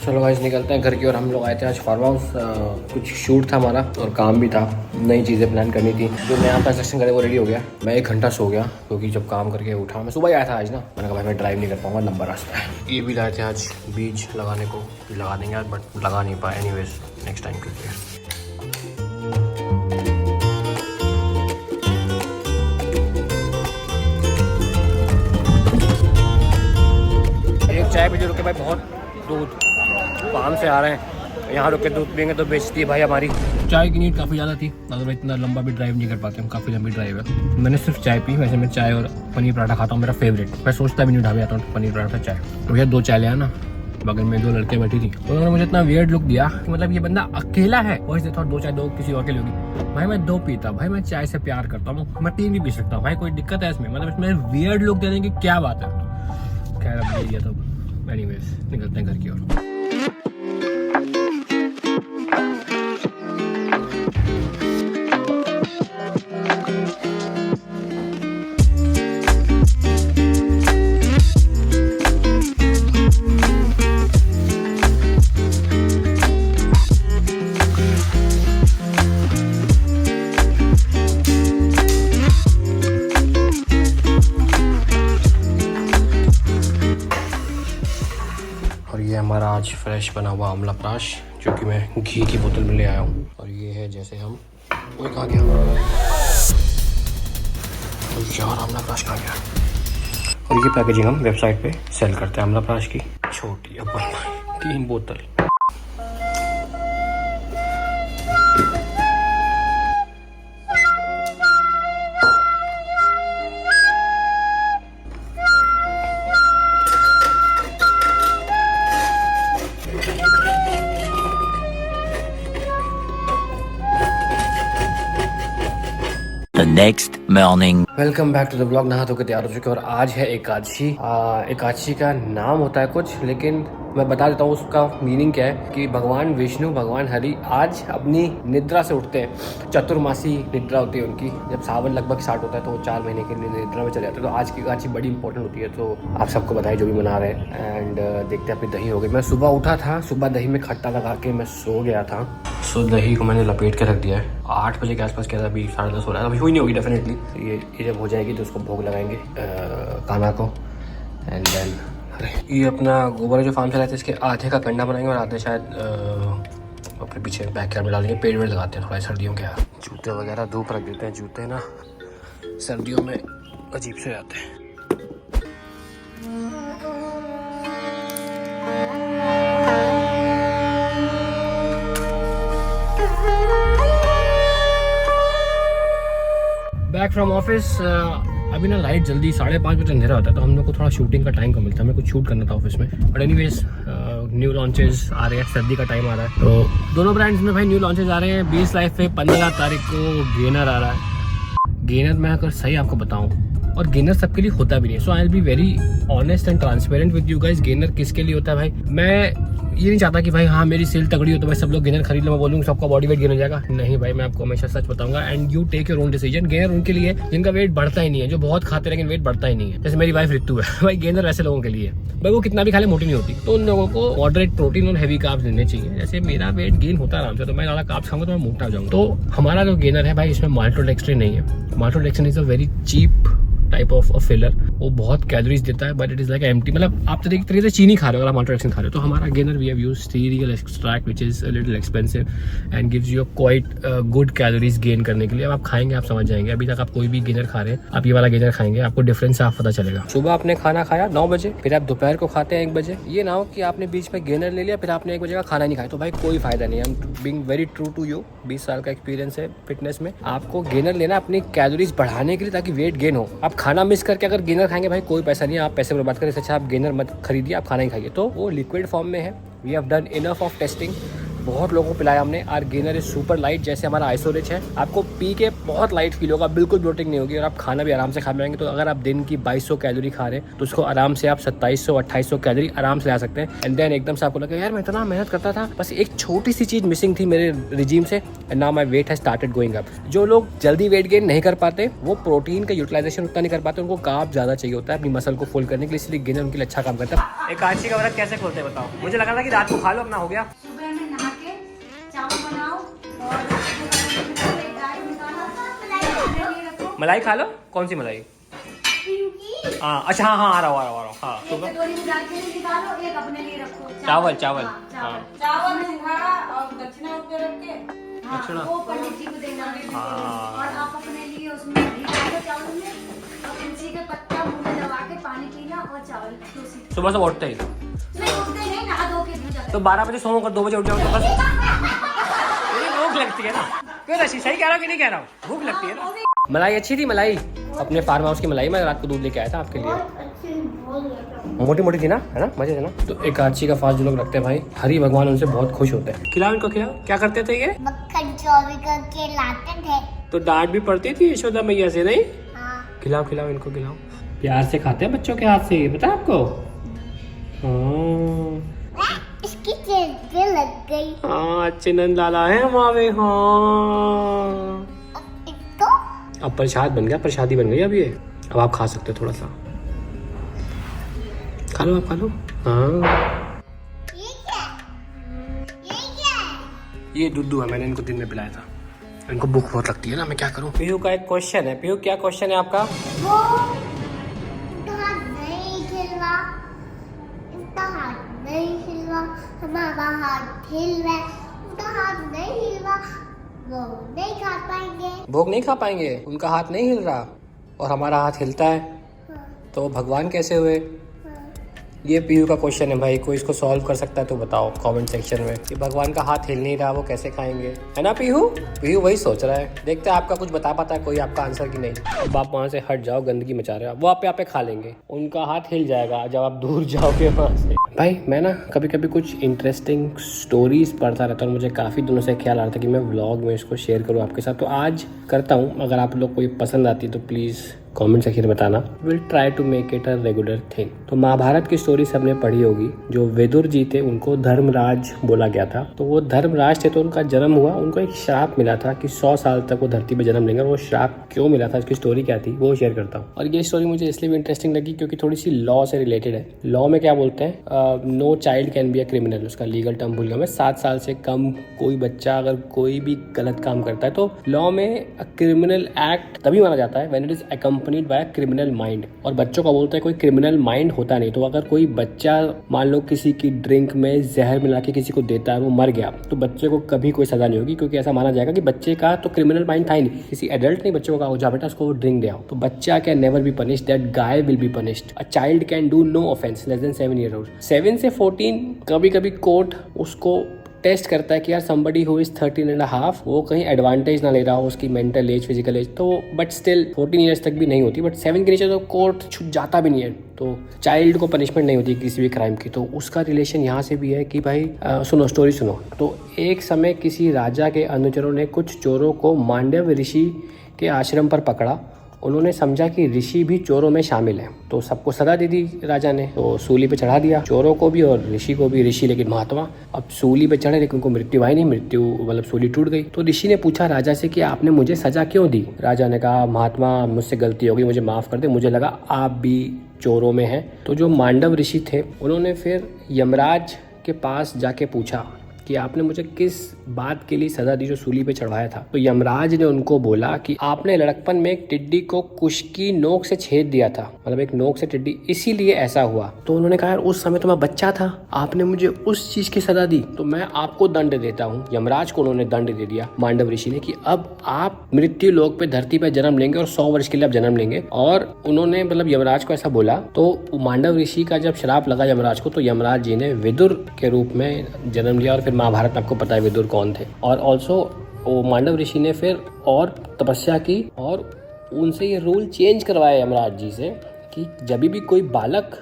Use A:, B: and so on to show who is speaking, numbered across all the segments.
A: चलो गाइस निकलते हैं घर की। और हम लोग आए थे आज फार्म हाउस, कुछ शूट था हमारा और काम भी था, नई चीज़ें प्लान करनी थी। जो नया कंस्ट्रक्शन करे वो रेडी हो गया। मैं 1 घंटा सो गया क्योंकि जब काम करके उठा, मैं सुबह ही आया था आज ना, मैंने कहा भाई मैं ड्राइव नहीं कर पाऊंगा, लंबा रास्ता है। ये भी लाए थे आज बीज लगाने को, लगा देंगे आज, बट लगा नहीं पाए। एनीवेज नेक्स्ट टाइम के लिए। एक चाय पी जो रुके भाई, बहुत दूध फार्म से आ रहे हैं, यहाँ रुक के दूध पियेंगे तो बेचती है भाई हमारी। चाय की नीड काफ़ी ज़्यादा थी, अगर इतना लंबा भी ड्राइव नहीं कर पाते हम, काफ़ी लंबी ड्राइव है। मैंने सिर्फ चाय पी। वैसे मैं चाय और पनीर पराठा खाता हूँ, मेरा फेवरेट। मैं सोचता भी नहीं ढाबे आता हूँ पनीर पराठा चाय। तो भैया 2 चाय ले आना। बगल में 2 लड़के बैठी थी, उन्होंने मुझे इतना वियर्ड लुक दिया कि मतलब ये बंदा अकेला है और इसलिए थोड़ा 2 चाय 2 किसी और के लिए होगी। भाई मैं 2 पीता, भाई मैं चाय से प्यार करता हूँ, मैं 3 भी पी सकता हूँ भाई, कोई दिक्कत है इसमें? मतलब इसमें वियर्ड लुक देने की क्या बात है? खैर अब ये तो एनीवेज निकलते हैं घर की ओर। हमारा आज फ्रेश बना हुआ आंवला प्राश, जो कि मैं घी की बोतल में ले आया हूँ। और ये है जैसे हम वो कहाँ गया तो यार, आंवला प्राश कहाँ गया। और ये पैकेजिंग हम वेबसाइट पे सेल करते हैं आंवला प्राश की, छोटी अपन 3 बोतल।
B: The next morning.
A: Welcome back to the blog. नहा धो के तैयार हो चुके और आज है एकादशी। एकादशी का नाम होता है कुछ, लेकिन मैं बता देता हूँ उसका मीनिंग क्या है। कि भगवान विष्णु, भगवान हरि आज अपनी निद्रा से उठते हैं। चतुर्मासी निद्रा होती है उनकी। जब सावन लगभग स्टार्ट होता है तो वो 4 महीने के लिए निद्रा में चले जाते हैं। तो आज की एकादशी बड़ी इंपॉर्टेंट होती है। तो आप सबको बताइए जो भी मना रहे हैं। एंड देखते हैं अपनी दही हो गई। मैं सुबह उठा था, सुबह दही में खट्टा लगा के मैं सो गया था। सो दही को मैंने लपेट के रख दिया है। 8 बजे के आसपास क्या था, अभी 10:30 हो रहा है। अभी हुई नहीं होगी डेफिनेटली। ये जब हो जाएगी तो उसको भोग लगाएंगे कान्हा को। एंड देन ये अपना गोबर जो फार्म से लाए थे, इसके आधे का कंडा बनाएंगे और आधे शायद अपने पीछे बैकयार्ड में डालेंगे। पेड़ वेड़ लगाते हैं थोड़ा सर्दियों के। जूते वगैरह धूप रख देते हैं। जूते ना सर्दियों में अजीब से जाते हैं। Back from office. अभी ना लाइट जल्दी 5:30 बजे अंधेरा होता है, तो हम लोग को थोड़ा शूटिंग का टाइम कम मिलता है। हमें कुछ शूट करना था ऑफिस में। बट एनीवेज न्यू लॉन्चेस आ रहे हैं, सर्दी का टाइम आ रहा है तो दोनों ब्रांड्स में भाई न्यू लॉन्चेस आ रहे हैं। 20 लाइफ पे 15 तारीख को गेनर आ रहा है। गेनर मैं अगर सही आपको बताऊं, और गेनर सबके लिए होता भी नहीं। So I will be very honest and transparent with you guys. Gainer किसके लिए होता है भाई? मैं ये नहीं चाहता कि भाई हाँ मेरी सेल तगड़ी हो तो भाई सब लोग गेनर खरीद लो, मैं बोलूँगा सबका बॉडी वेट गेन हो जाएगा। नहीं भाई, मैं आपको हमेशा सच बताऊंगा and you take your own decision. Gainer उनके लिए जिनका वेट बढ़ता ही नहीं है, जो बहुत खाते लेकिन वेट बढ़ता ही नहीं है। जैसे मेरी वाइफ रितु है भाई, गेनर ऐसे लोगों के लिए भाई, वो कितना भी खा ले मोटी नहीं होती। तो उन लोगों को मॉडरेट प्रोटीन और हैवी कार्ब्स लेने चाहिए। जैसे मेरा वेट गेन होता है आराम से, तो मैं ज़्यादा कार्ब्स खाऊंगा तो मैं मोटा हो जाऊंगा। तो हमारा जो गेनर है भाई, इसमें माल्टोडेक्स्ट्रिन नहीं है। Maltodextrin is a very cheap type of filler. वो बहुत कैलोरीज देता है but it is like empty. मतलब आप तरीके से चीनी खा रहे हो अगर आप माल्टोडेक्स्ट्रिन खा रहे हो। तो हमारा gainer we have used cereal extract which is a little expensive and gives you quite good calories gain करने के लिए। अब आप खाएंगे आप समझ जाएंगे। अभी तक आप कोई भी गेनर खा रहे हैं, आप ये वाला गेनर खाएंगे, आपको डिफरेंस साफ पता चलेगा। सुबह आपने खाना खाया 9 बजे, फिर आप दोपहर को खाते हैं 1 बजे। ये ना हो कि आपने बीच में गेनर ले लिया फिर आपने 1 बजे का खाना नहीं खाया, तो भाई कोई फायदा नहीं है। I am being very true to you. 20 साल का एक्सपीरियंस है फिटनेस में। आपको गेनर लेना अपनी कैलोरीज बढ़ाने के लिए, ताकि वेट गेन हो। आप खाना मिस करके अगर गेनर खाएंगे भाई कोई पैसा नहीं है, आप पैसे बर्बाद करें। अच्छा आप गेनर मत खरीदिए, आप खाना ही खाइए। तो वो लिक्विड फॉर्म में है। We have done enough of testing. बहुत लोगों को पिलाया हमने। R gainer is super light, जैसे हमारा आइसोरिच है, आपको पी के बहुत लाइट फील होगा, बिल्कुल ब्लोटिंग नहीं होगी और आप खाना भी आराम से खा पाएंगे। तो अगर आप दिन की 2200 कैलोरी खा रहे हैं तो उसको आराम से आप 2700-2800 कैलोरी आराम से ला सकते हैं। एंड देन एकदम से आपको लगा यार मैं इतना मेहनत करता था, बस एक छोटी सी चीज़ मिसिंग थी मेरे रिजीम से, and now my weight has started going up. जो लोग जल्दी वेट गेन नहीं कर पाते वो प्रोटीन का यूटिलाइजेशन उतना नहीं कर पाते, उनको कार्ब ज़्यादा चाहिए होता है अपनी मसल को फुल करने के लिए, इसलिए गेनर उनके लिए अच्छा काम करता है। एक आंची का व्रत कैसे खोलते हैं बताओ? मुझे लगा था कि रात को खा लो अपना हो गया।
C: सुबह में नहा के चावल बनाओ और
A: मलाई खा लो। कौन सी मलाई? हाँ अच्छा, हाँ आ रहा हूँ हाँ।
C: सुबह निकालो, एक अपने लिए रखो।
A: चावल
C: हाँ।
D: चावल सिंघाड़ा और दक्षिणा ऊपर रख के
C: हाँ, वो पंडित जी को देना है। और आप अपने लिए उसमें घी डालो चावल में, और तुलसी के पत्ता मुंह में दबा के पानी पीना और चावल तुलसी।
A: सुबह से उठते ही
C: नहीं उठते नहीं, नहा धो के जाते।
A: तो 12 बजे सोऊंगा, 2 बजे उठ जाऊँ तो बस भूख लगती है ना। क्यों रशी, सही कह रहा हूँ कि नहीं कह रहा हूँ? भूख लगती है ना। मलाई अच्छी थी, मलाई अपने फार्म हाउस की मलाई, मैं रात को दूध लेके आया था आपके लिए। मोटी मोटी थी ना, है ना, मजे थे ना। तो एकादशी का फास्ट जो लोग रखते हैं भाई, हरि भगवान उनसे बहुत खुश होते हैं। खिलाओ इनको, खिलाओ। क्या करते थे ये?
C: मक्खन चौबी करके लाते थे।
A: तो डांट भी पड़ती थी यशोदा मैया से, नहीं?
C: हाँ।
A: खिलाओ खिलाओ इनको, खिलाओ। प्यार से खाते हैं बच्चों के हाथ से, ये पता है आपको?
C: इसकी चेहरे लग गई।
A: हाँ चिनन लाला है हमारे। हाँ अब प्रसाद बन गया, प्रसादी बन गई अब ये। अब आप खा सकते हो, थोड़ा सा खा लो, आप खा लो। हाँ ये दूध है, मैंने इनको दिन में पिलाया था। इनको भूख बहुत लगती है ना, मैं क्या करूँ? पीहू का एक क्वेश्चन है। पीहू क्या क्वेश्चन है आपका?
C: वो हाथ नहीं खिलवा, इनका हाथ नहीं खिलवा, हमारा हाथ हिल रहा है, उनका हाथ नहीं हिलवा, वो नहीं खा पाएंगे।
A: भोग नहीं खा पाएंगे, उनका हाथ नहीं हिल रहा और हमारा हाथ हिलता है, तो वो भगवान कैसे हुए? ये पीयू का क्वेश्चन है भाई, कोई इसको सॉल्व कर सकता है तो बताओ कमेंट सेक्शन में कि भगवान का हाथ हिल नहीं रहा, वो कैसे खाएंगे, है ना पीहू? पीहू वही सोच रहा है। देखते हैं आपका कुछ बता पाता है कोई आपका आंसर कि नहीं। अब आप वहाँ से हट जाओ, गंदगी मचा रहे हो। वो आप पे खा लेंगे, उनका हाथ हिल जाएगा जब आप दूर जाओगे वहाँ से। भाई मैं ना कभी कभी कुछ इंटरेस्टिंग स्टोरीज पढ़ता रहता हूँ, मुझे काफ़ी दिनों से ख्याल आ रहा था कि मैं व्लॉग में इसको शेयर करूँ आपके साथ, तो आज करता हूँ। अगर आप लोग को ये पसंद आती है तो प्लीज़ कमेंट सेक्शन में बताना। Will try to make it a regular thing. तो महाभारत की स्टोरी सबने पढ़ी होगी। जो विदुर जी थे उनको धर्मराज बोला गया था। तो वो धर्मराज थे तो उनका जन्म हुआ, उनको एक श्राप मिला था कि 100 साल तक वो धरती पे जन्म लेंगे। और वो श्राप क्यों मिला था, उसकी स्टोरी क्या थी, वो शेयर करता हूँ। और ये स्टोरी मुझे इसलिए भी इंटरेस्टिंग लगी क्योंकि थोड़ी सी लॉ से रिलेटेड है। लॉ में क्या बोलते हैं, no child can be a criminal, उसका लीगल टर्म भूल गया मैं। 7 साल से कम कोई बच्चा अगर कोई भी गलत काम करता है तो लॉ में क्रिमिनल एक्ट तभी माना जाता है when it is accompanied by criminal mind. और बच्चों का बोलते हैं कोई क्रिमिनल माइंड होता नहीं। तो अगर कोई बच्चा मान लो किसी की ड्रिंक में जहर मिला के किसी को देता है, वो मर गया, तो बच्चे को कभी कोई सजा नहीं होगी, क्योंकि ऐसा माना जाएगा कि बच्चे का तो क्रिमिनल माइंड था ही नहीं। किसी एडल्ट ने बच्चों को कहा जा बेटा उसको वो ड्रिंक दे आओ, तो बच्चा can never be punished, that guy will be punished. A child can do no offence less than 7 year old. 7 से 14 कभी कभी कोर्ट उसको टेस्ट करता है कि यार somebody who is 13.5 वो कहीं एडवांटेज ना ले रहा हो, उसकी मेंटल एज, फिजिकल एज, तो बट स्टिल 14 ईयर्स तक भी नहीं होती। बट 7 के नीचे तो कोर्ट छूट जाता भी नहीं है, तो चाइल्ड को पनिशमेंट नहीं होती किसी भी क्राइम की। तो उसका रिलेशन यहाँ से भी है कि भाई सुनो स्टोरी सुनो। तो एक समय किसी राजा के अनुचरों ने कुछ चोरों को मांडव्य ऋषि के आश्रम पर पकड़ा। उन्होंने समझा कि ऋषि भी चोरों में शामिल है, तो सबको सजा दे दी राजा ने। तो सूली पे चढ़ा दिया चोरों को भी और ऋषि को भी। ऋषि लेकिन महात्मा, अब सूली पे चढ़े लेकिन उनको मृत्यु आई नहीं, मृत्यु मतलब सूली टूट गई। तो ऋषि ने पूछा राजा से कि आपने मुझे सजा क्यों दी? राजा ने कहा महात्मा मुझसे गलती हो गई, मुझे माफ कर दे, मुझे लगा आप भी चोरों में हैं। तो जो मांडव ऋषि थे उन्होंने फिर यमराज के पास जाके पूछा कि आपने मुझे किस बात के लिए सजा दी जो सूली पे चढ़वाया था? तो यमराज ने उनको बोला कि आपने लड़कपन में एक टिड्डी को कुश की नोक से छेद दिया था, मतलब एक नोक से टिड्डी, इसीलिए ऐसा हुआ। तो उन्होंने कहा यार उस समय तो मैं बच्चा था, आपने मुझे उस चीज की सजा दी, तो मैं आपको दंड देता हूँ। यमराज को उन्होंने दंड दे दिया मांडव ऋषि ने कि अब आप मृत्यु लोक पे धरती पे जन्म लेंगे और 100 वर्ष के लिए आप जन्म लेंगे। और उन्होंने मतलब यमराज को ऐसा बोला, तो मांडव ऋषि का जब श्राप लगा यमराज को, तो यमराज जी ने विदुर के रूप में जन्म लिया। और फिर महाभारत में आपको पता है विदुर कौन थे। और ऑल्सो वो मांडव ऋषि ने फिर और तपस्या की और उनसे ये रूल चेंज करवाया यमराज जी से कि जब भी कोई बालक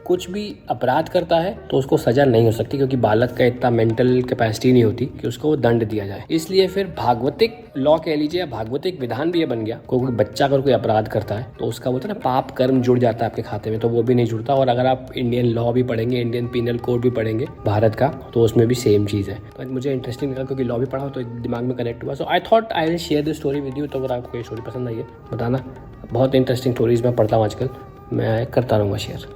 A: कुछ भी अपराध करता है तो उसको सजा नहीं हो सकती, क्योंकि बालक का इतना मेंटल कैपेसिटी नहीं होती कि उसको वो दंड दिया जाए। इसलिए फिर भागवतिक लॉ कह लीजिए या भागवतिक विधान भी ये बन गया, कोई बच्चा अगर कोई अपराध करता है तो उसका बोलते हैं ना पाप कर्म जुड़ जाता है आपके खाते में, तो वो भी नहीं जुड़ता। और अगर आप इंडियन लॉ भी पढ़ेंगे, इंडियन पीनल कोड भी पढ़ेंगे भारत का, तो उसमें भी सेम चीज़ है। तो मुझे इंटरेस्टिंग लगा क्योंकि लॉ भी पढ़ा तो दिमाग में कनेक्ट हुआ। So I thought I will share this story with you. तो अगर आपको ये स्टोरी पसंद आई है बताना, बहुत इंटरेस्टिंग स्टोरीज मैं पढ़ता हूँ आजकल, मैं करता रहूँगा शेयर।